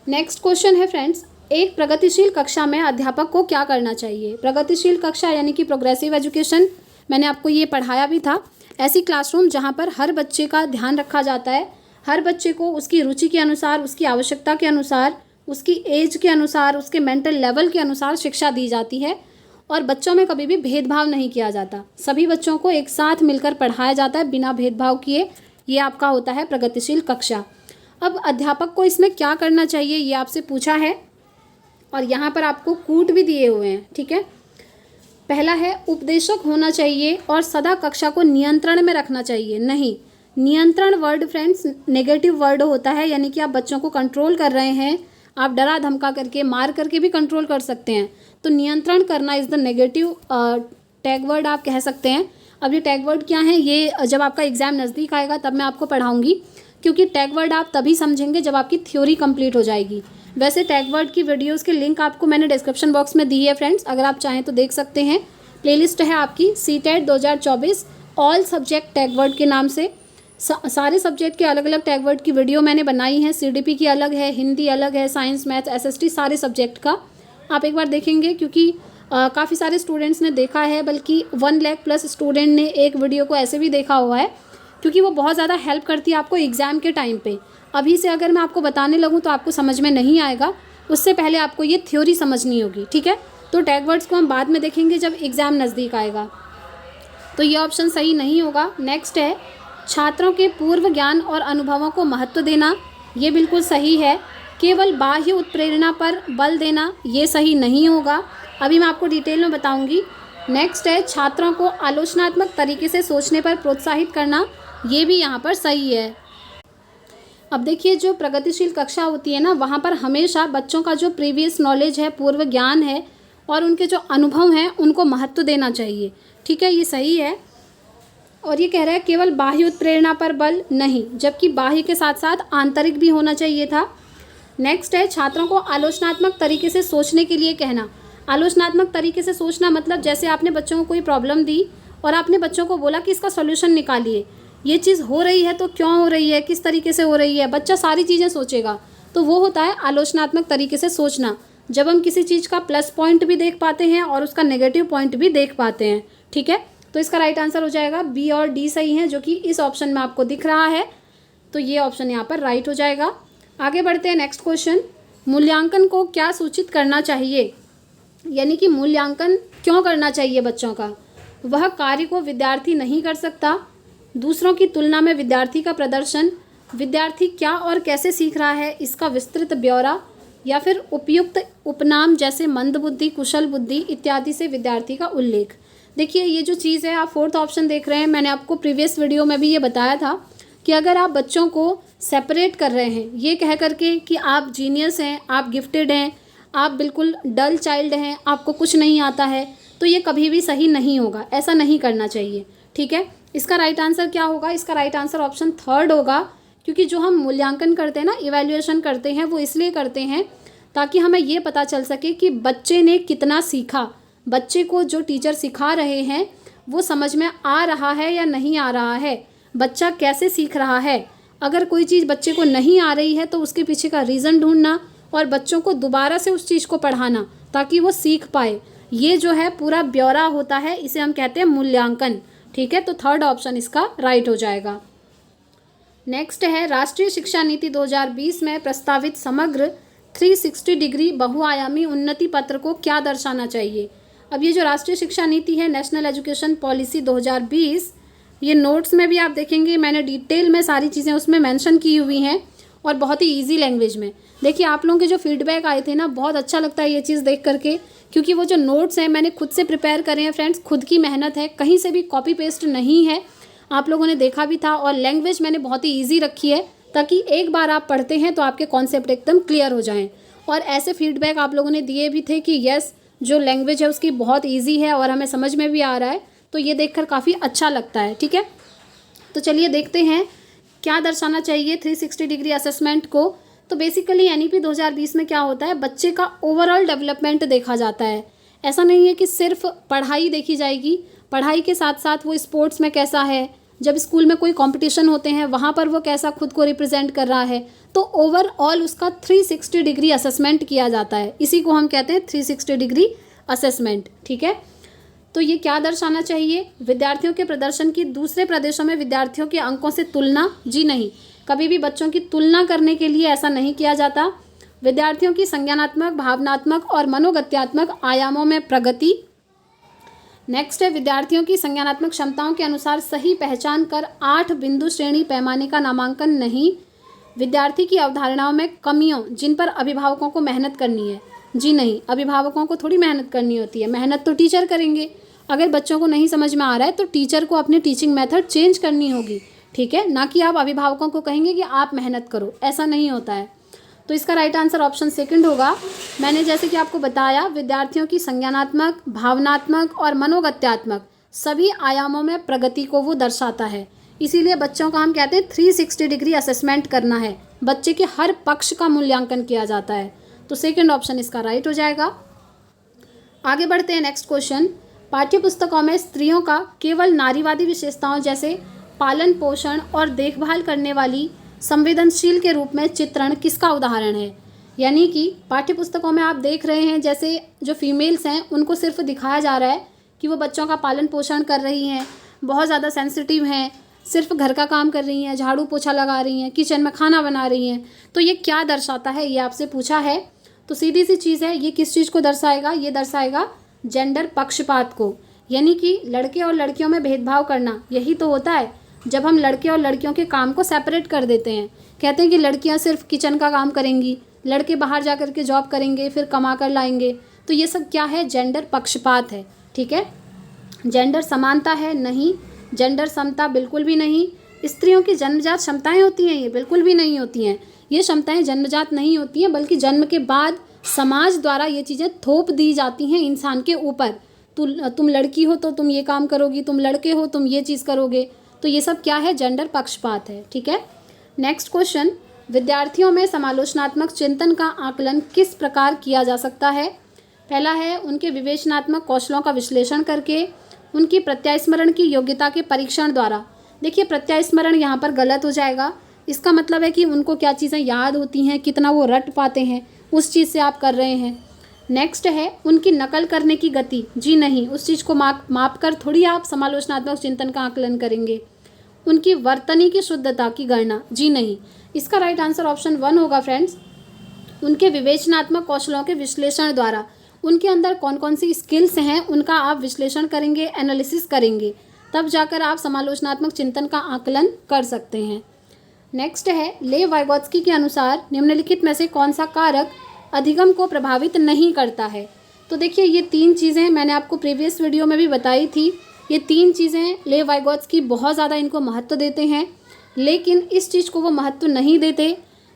नेक्स्ट क्वेश्चन है फ्रेंड्स, एक प्रगतिशील कक्षा में अध्यापक को क्या करना चाहिए। प्रगतिशील कक्षा यानी कि प्रोग्रेसिव एजुकेशन, मैंने आपको ये पढ़ाया भी था। ऐसी क्लासरूम जहाँ पर हर बच्चे का ध्यान रखा जाता है, हर बच्चे को उसकी रुचि के अनुसार, उसकी आवश्यकता के अनुसार, उसकी एज के अनुसार, उसके मेंटल लेवल के अनुसार शिक्षा दी जाती है और बच्चों में कभी भी भेदभाव नहीं किया जाता। सभी बच्चों को एक साथ मिलकर पढ़ाया जाता है बिना भेदभाव किए। ये आपका होता है प्रगतिशील कक्षा। अब अध्यापक को इसमें क्या करना चाहिए ये आपसे पूछा है और यहाँ पर आपको कूट भी दिए हुए हैं, ठीक है। पहला है उपदेशक होना चाहिए और सदा कक्षा को नियंत्रण में रखना चाहिए। नहीं, नियंत्रण वर्ड फ्रेंड्स नेगेटिव वर्ड होता है, यानी कि आप बच्चों को कंट्रोल कर रहे हैं। आप डरा धमका करके मार करके भी कंट्रोल कर सकते हैं। तो नियंत्रण करना is the negative tag word आप कह सकते हैं। अब ये टैग वर्ड क्या है ये जब आपका एग्ज़ाम नज़दीक आएगा तब मैं आपको पढ़ाऊँगी, क्योंकि टैग वर्ड आप तभी समझेंगे जब आपकी थ्योरी कंप्लीट हो जाएगी। वैसे टैग वर्ड की वीडियोस के लिंक आपको मैंने डिस्क्रिप्शन बॉक्स में दी है फ्रेंड्स, अगर आप चाहें तो देख सकते हैं। प्लेलिस्ट है आपकी CTET 2024 all subject tag word के नाम से। सारे सब्जेक्ट के अलग अलग टैग वर्ड की वीडियो मैंने बनाई है। सीडीपी की अलग है, हिंदी अलग है, साइंस मैथ एसएसटी सारे सब्जेक्ट का आप एक बार देखेंगे, क्योंकि काफ़ी सारे स्टूडेंट्स ने देखा है, बल्कि 1 लाख प्लस स्टूडेंट ने एक वीडियो को ऐसे भी देखा हुआ है, क्योंकि वो बहुत ज़्यादा हेल्प करती है आपको एग्ज़ाम के टाइम पे। अभी से अगर मैं आपको बताने लगूँ तो आपको समझ में नहीं आएगा, उससे पहले आपको ये थ्योरी समझनी होगी, ठीक है। तो टैग वर्ड्स को हम बाद में देखेंगे जब एग्ज़ाम नज़दीक आएगा। तो ये ऑप्शन सही नहीं होगा। नेक्स्ट है छात्रों के पूर्व ज्ञान और अनुभवों को महत्व देना, ये बिल्कुल सही है। केवल बाह्य उत्प्रेरणा पर बल देना, ये सही नहीं होगा, अभी मैं आपको डिटेल में बताऊंगी। नेक्स्ट है छात्रों को आलोचनात्मक तरीके से सोचने पर प्रोत्साहित करना, ये भी यहाँ पर सही है। अब देखिए जो प्रगतिशील कक्षा होती है ना, वहाँ पर हमेशा बच्चों का जो प्रीवियस नॉलेज है, पूर्व ज्ञान है और उनके जो अनुभव हैं उनको महत्व देना चाहिए, ठीक है, ये सही है। और ये कह रहा है केवल बाह्य उत्प्रेरणा पर बल नहीं, जबकि बाह्य के साथ साथ आंतरिक भी होना चाहिए था। नेक्स्ट है छात्रों को आलोचनात्मक तरीके से सोचने के लिए कहना। आलोचनात्मक तरीके से सोचना मतलब जैसे आपने बच्चों को कोई प्रॉब्लम दी और आपने बच्चों को बोला कि इसका सॉल्यूशन निकालिए, ये चीज़ हो रही है तो क्यों हो रही है, किस तरीके से हो रही है, बच्चा सारी चीज़ें सोचेगा, तो वो होता है आलोचनात्मक तरीके से सोचना। जब हम किसी चीज़ का प्लस पॉइंट भी देख पाते हैं और उसका नेगेटिव पॉइंट भी देख पाते हैं, ठीक है। तो इसका राइट आंसर हो जाएगा बी और डी सही है, जो कि इस ऑप्शन में आपको दिख रहा है, तो ये ऑप्शन यहाँ पर राइट हो जाएगा। आगे बढ़ते हैं नेक्स्ट क्वेश्चन। मूल्यांकन को क्या सूचित करना चाहिए, यानी कि मूल्यांकन क्यों करना चाहिए बच्चों का। वह कार्य को विद्यार्थी नहीं कर सकता, दूसरों की तुलना में विद्यार्थी का प्रदर्शन, विद्यार्थी क्या और कैसे सीख रहा है इसका विस्तृत ब्यौरा, या फिर उपयुक्त उपनाम जैसे मंद बुद्धि, कुशल बुद्धि इत्यादि से विद्यार्थी का उल्लेख। देखिए ये जो चीज़ है, आप 4th ऑप्शन देख रहे हैं, मैंने आपको प्रीवियस वीडियो में भी ये बताया था कि अगर आप बच्चों को सेपरेट कर रहे हैं ये कह करके कि आप जीनियस हैं, आप गिफ्टेड हैं, आप बिल्कुल डल चाइल्ड हैं, आपको कुछ नहीं आता है, तो ये कभी भी सही नहीं होगा, ऐसा नहीं करना चाहिए, ठीक है। इसका राइट आंसर क्या होगा, इसका राइट आंसर ऑप्शन 3rd होगा, क्योंकि जो हम मूल्यांकन करते हैं ना, इवैल्यूएशन करते हैं, वो इसलिए करते हैं ताकि हमें ये पता चल सके कि बच्चे ने कितना सीखा, बच्चे को जो टीचर सिखा रहे हैं वो समझ में आ रहा है या नहीं आ रहा है, बच्चा कैसे सीख रहा है। अगर कोई चीज़ बच्चे को नहीं आ रही है तो उसके पीछे का रीज़न ढूंढना और बच्चों को दोबारा से उस चीज़ को पढ़ाना ताकि वो सीख पाए, ये जो है पूरा ब्यौरा होता है, इसे हम कहते हैं मूल्यांकन, ठीक है। तो 3rd ऑप्शन इसका राइट हो जाएगा। नेक्स्ट है राष्ट्रीय शिक्षा नीति 2020 में प्रस्तावित समग्र 360 डिग्री बहुआयामी उन्नति पत्र को क्या दर्शाना चाहिए। अब ये जो राष्ट्रीय शिक्षा नीति है, नेशनल एजुकेशन पॉलिसी 2020, ये नोट्स में भी आप देखेंगे, मैंने डिटेल में सारी चीज़ें उसमें मेंशन की हुई हैं और बहुत ही इजी लैंग्वेज में। देखिए आप लोगों के जो फीडबैक आए थे ना, बहुत अच्छा लगता है ये चीज़ देख करके, क्योंकि वो जो नोट्स हैं मैंने खुद से प्रिपेयर करे हैं फ्रेंड्स, खुद की मेहनत है, कहीं से भी कॉपी पेस्ट नहीं है, आप लोगों ने देखा भी था, और लैंग्वेज मैंने बहुत ही ईजी रखी है ताकि एक बार आप पढ़ते हैं तो आपके कॉन्सेप्ट एकदम क्लियर हो जाएँ। और ऐसे फीडबैक आप लोगों ने दिए भी थे कि यस जो लैंग्वेज है उसकी बहुत ईजी है और हमें समझ में भी आ रहा है, तो ये देखकर काफ़ी अच्छा लगता है, ठीक है। तो चलिए देखते हैं क्या दर्शाना चाहिए 360 डिग्री असेसमेंट को। तो बेसिकली एनईपी 2020 में क्या होता है, बच्चे का ओवरऑल डेवलपमेंट देखा जाता है। ऐसा नहीं है कि सिर्फ पढ़ाई देखी जाएगी, पढ़ाई के साथ साथ वो स्पोर्ट्स में कैसा है, जब स्कूल में कोई कंपटीशन होते हैं वहाँ पर वो कैसा खुद को रिप्रेजेंट कर रहा है, तो ओवरऑल उसका 360 डिग्री असेसमेंट किया जाता है, इसी को हम कहते हैं 360 डिग्री असेसमेंट, ठीक है। तो ये क्या दर्शाना चाहिए, विद्यार्थियों के प्रदर्शन की दूसरे प्रदेशों में विद्यार्थियों के अंकों से तुलना, जी नहीं, कभी भी बच्चों की तुलना करने के लिए ऐसा नहीं किया जाता। विद्यार्थियों की संज्ञानात्मक, भावनात्मक और मनोगत्यात्मक आयामों में प्रगति, नेक्स्ट है विद्यार्थियों की संज्ञानात्मक क्षमताओं के अनुसार सही पहचान कर 8 बिंदु श्रेणी पैमाने का नामांकन नहीं। विद्यार्थी की अवधारणाओं में कमियों जिन पर अभिभावकों को मेहनत करनी है। जी नहीं, अभिभावकों को थोड़ी मेहनत करनी होती है, मेहनत तो टीचर करेंगे। अगर बच्चों को नहीं समझ में आ रहा है तो टीचर को अपनी टीचिंग मेथड चेंज करनी होगी, ठीक है, ना कि आप अभिभावकों को कहेंगे कि आप मेहनत करो, ऐसा नहीं होता है। तो इसका राइट आंसर ऑप्शन सेकंड होगा। मैंने जैसे कि आपको बताया, विद्यार्थियों की संज्ञानात्मक, भावनात्मक और मनोगत्यात्मक सभी आयामों में प्रगति को वो दर्शाता है। इसीलिए बच्चों का हम कहते हैं 360 डिग्री असेसमेंट करना है, बच्चे के हर पक्ष का मूल्यांकन किया जाता है। तो सेकंड ऑप्शन इसका राइट हो जाएगा। आगे बढ़ते हैं नेक्स्ट क्वेश्चन। पाठ्य पुस्तकों में स्त्रियों का केवल नारीवादी विशेषताओं जैसे पालन पोषण और देखभाल करने वाली संवेदनशील के रूप में चित्रण किसका उदाहरण है। यानी कि पाठ्य पुस्तकों में आप देख रहे हैं जैसे जो फीमेल्स हैं उनको सिर्फ दिखाया जा रहा है कि वो बच्चों का पालन पोषण कर रही हैं, बहुत ज़्यादा सेंसिटिव हैं, सिर्फ घर का काम कर रही हैं, झाड़ू पोछा लगा रही हैं, किचन में खाना बना रही हैं। तो ये क्या दर्शाता है, ये आपसे पूछा है। तो सीधी सी चीज़ है, ये किस चीज़ को दर्शाएगा, ये दर्शाएगा जेंडर पक्षपात को। यानी कि लड़के और लड़कियों में भेदभाव करना, यही तो होता है जब हम लड़के और लड़कियों के काम को सेपरेट कर देते हैं। कहते हैं कि लड़कियां सिर्फ किचन का काम करेंगी, लड़के बाहर जा कर के जॉब करेंगे, फिर कमा कर लाएंगे। तो ये सब क्या है, जेंडर पक्षपात है, ठीक है। जेंडर समानता है, नहीं। जेंडर समता बिल्कुल भी नहीं। स्त्रियों की जन्मजात क्षमताएं होती हैं, ये बिल्कुल भी नहीं होती हैं। ये क्षमताएं जन्मजात नहीं होती हैं, बल्कि जन्म के बाद समाज द्वारा ये चीज़ें थोप दी जाती हैं इंसान के ऊपर। तुम लड़की हो तो तुम ये काम करोगी, तुम लड़के हो तुम ये चीज़ करोगे। तो ये सब क्या है, जेंडर पक्षपात है, ठीक है। नेक्स्ट क्वेश्चन, विद्यार्थियों में समालोचनात्मक चिंतन का आकलन किस प्रकार किया जा सकता है। पहला है उनके विवेचनात्मक कौशलों का विश्लेषण करके, उनकी प्रत्यास्मरण की योग्यता के परीक्षण द्वारा। देखिए प्रत्यास्मरण यहाँ पर गलत हो जाएगा। इसका मतलब है कि उनको क्या चीज़ें याद होती हैं, कितना वो रट पाते हैं, उस चीज़ से आप कर रहे हैं। नेक्स्ट है उनकी नकल करने की गति। जी नहीं, उस चीज़ को माप कर थोड़ी आप समालोचनात्मक चिंतन का आकलन करेंगे। उनकी वर्तनी की शुद्धता की गणना। जी नहीं, इसका राइट आंसर ऑप्शन 1 होगा फ्रेंड्स। उनके विवेचनात्मक कौशलों के विश्लेषण द्वारा, उनके अंदर कौन कौन सी स्किल्स हैं उनका आप विश्लेषण करेंगे, एनालिसिस करेंगे, तब जाकर आप समालोचनात्मक चिंतन का आकलन कर सकते हैं। नेक्स्ट है लेव वाइगोत्स्की के अनुसार निम्नलिखित में से कौन सा कारक अधिगम को प्रभावित नहीं करता है। तो देखिए ये 3 चीज़ें मैंने आपको प्रीवियस वीडियो में भी बताई थी। ये 3 चीज़ें लेव वाइगोत्स्की बहुत ज़्यादा इनको महत्व देते हैं, लेकिन इस चीज़ को वो महत्व नहीं देते।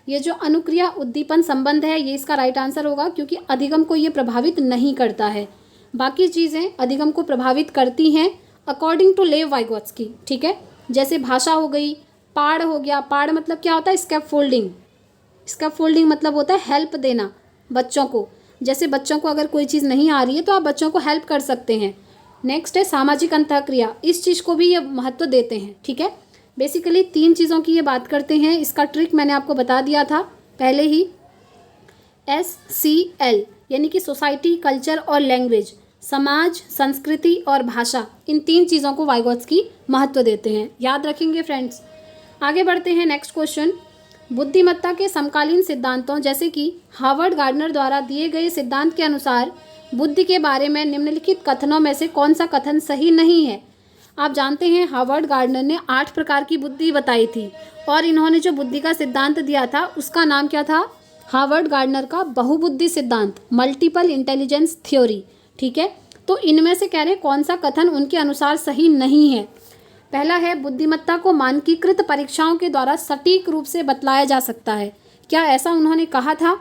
ये जो अनुक्रिया उद्दीपन संबंध है, ये इसका राइट आंसर होगा, क्योंकि अधिगम को ये प्रभावित नहीं करता है। बाकी चीज़ें अधिगम को प्रभावित करती हैं अकॉर्डिंग टू लेव वाइगोत्स्की, ठीक है। जैसे भाषा हो गई, पाड़ हो गया। पाड़ मतलब क्या होता है, स्कैप फोल्डिंग। स्कैप फोल्डिंग मतलब होता है हेल्प देना बच्चों को। जैसे बच्चों को अगर कोई चीज़ नहीं आ रही है तो आप बच्चों को हेल्प कर सकते हैं। नेक्स्ट है सामाजिक अंतःक्रिया, इस चीज़ को भी ये महत्व देते हैं, ठीक है। बेसिकली 3 चीज़ों की ये बात करते हैं। इसका ट्रिक मैंने आपको बता दिया था पहले ही। SCL यानी कि सोसाइटी, कल्चर और लैंग्वेज, समाज, संस्कृति और भाषा, इन 3 चीज़ों को वाइगोत्स्की महत्व देते हैं, याद रखेंगे फ्रेंड्स। आगे बढ़ते हैं नेक्स्ट क्वेश्चन। बुद्धिमत्ता के समकालीन सिद्धांतों जैसे कि हार्वर्ड गार्डनर द्वारा दिए गए सिद्धांत के अनुसार बुद्धि के बारे में निम्नलिखित कथनों में से कौन सा कथन सही नहीं है। आप जानते हैं हार्वर्ड गार्डनर ने 8 प्रकार की बुद्धि बताई थी, और इन्होंने जो बुद्धि का सिद्धांत दिया था उसका नाम क्या था, हार्वर्ड गार्डनर का बहुबुद्धि सिद्धांत, मल्टीपल इंटेलिजेंस थ्योरी, ठीक है। तो इनमें से कह रहे कौन सा कथन उनके अनुसार सही नहीं है। पहला है बुद्धिमत्ता को मानकीकृत परीक्षाओं के द्वारा सटीक रूप से बतलाया जा सकता है। क्या ऐसा उन्होंने कहा था?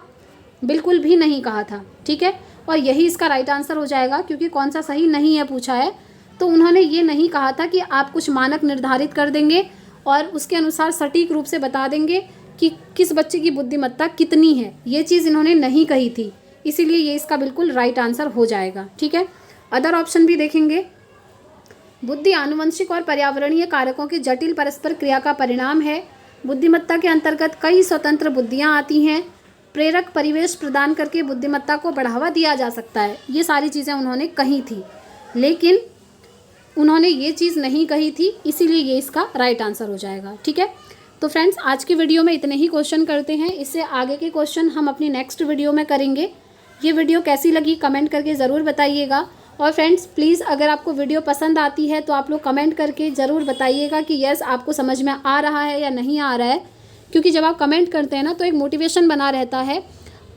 बिल्कुल भी नहीं कहा था, ठीक है। और यही इसका राइट आंसर हो जाएगा, क्योंकि कौन सा सही नहीं है पूछा है। तो उन्होंने ये नहीं कहा था कि आप कुछ मानक निर्धारित कर देंगे और उसके अनुसार सटीक रूप से बता देंगे कि किस बच्चे की बुद्धिमत्ता कितनी है। ये चीज़ इन्होंने नहीं कही थी, इसीलिए ये इसका बिल्कुल राइट आंसर हो जाएगा, ठीक है। अदर ऑप्शन भी देखेंगे। बुद्धि आनुवंशिक और पर्यावरणीय कारकों की जटिल परस्पर क्रिया का परिणाम है। बुद्धिमत्ता के अंतर्गत कई स्वतंत्र बुद्धियाँ आती हैं। प्रेरक परिवेश प्रदान करके बुद्धिमत्ता को बढ़ावा दिया जा सकता है। ये सारी चीज़ें उन्होंने कही थी, लेकिन उन्होंने ये चीज़ नहीं कही थी, इसीलिए ये इसका राइट आंसर हो जाएगा, ठीक है। तो फ्रेंड्स आज की वीडियो में इतने ही क्वेश्चन करते हैं। इससे आगे के क्वेश्चन हम अपनी नेक्स्ट वीडियो में करेंगे। ये वीडियो कैसी लगी कमेंट करके ज़रूर बताइएगा, और फ्रेंड्स प्लीज़ अगर आपको वीडियो पसंद आती है तो आप लोग कमेंट करके ज़रूर बताइएगा कि यस आपको समझ में आ रहा है या नहीं आ रहा है, क्योंकि जब आप कमेंट करते हैं ना तो एक मोटिवेशन बना रहता है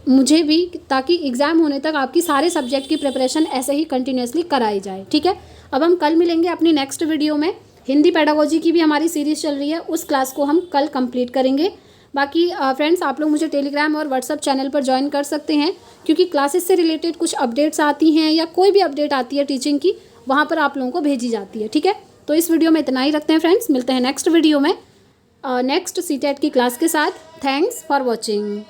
मुझे भी, ताकि एग्ज़ाम होने तक आपकी सारे सब्जेक्ट की प्रिपरेशन ऐसे ही कंटिन्यूसली कराई जाए। ठीक है, अब हम कल मिलेंगे अपनी नेक्स्ट वीडियो में। हिंदी पेडागोजी की भी हमारी सीरीज़ चल रही है, उस क्लास को हम कल कंप्लीट करेंगे। बाकी फ्रेंड्स आप लोग मुझे टेलीग्राम और व्हाट्सअप चैनल पर ज्वाइन कर सकते हैं, क्योंकि क्लासेस से रिलेटेड कुछ अपडेट्स आती हैं या कोई भी अपडेट आती है टीचिंग की, वहाँ पर आप लोगों को भेजी जाती है। ठीक है, तो इस वीडियो में इतना ही रखते हैं फ्रेंड्स, मिलते हैं नेक्स्ट वीडियो में नेक्स्ट सीटेट की क्लास के साथ। Thanks for watching.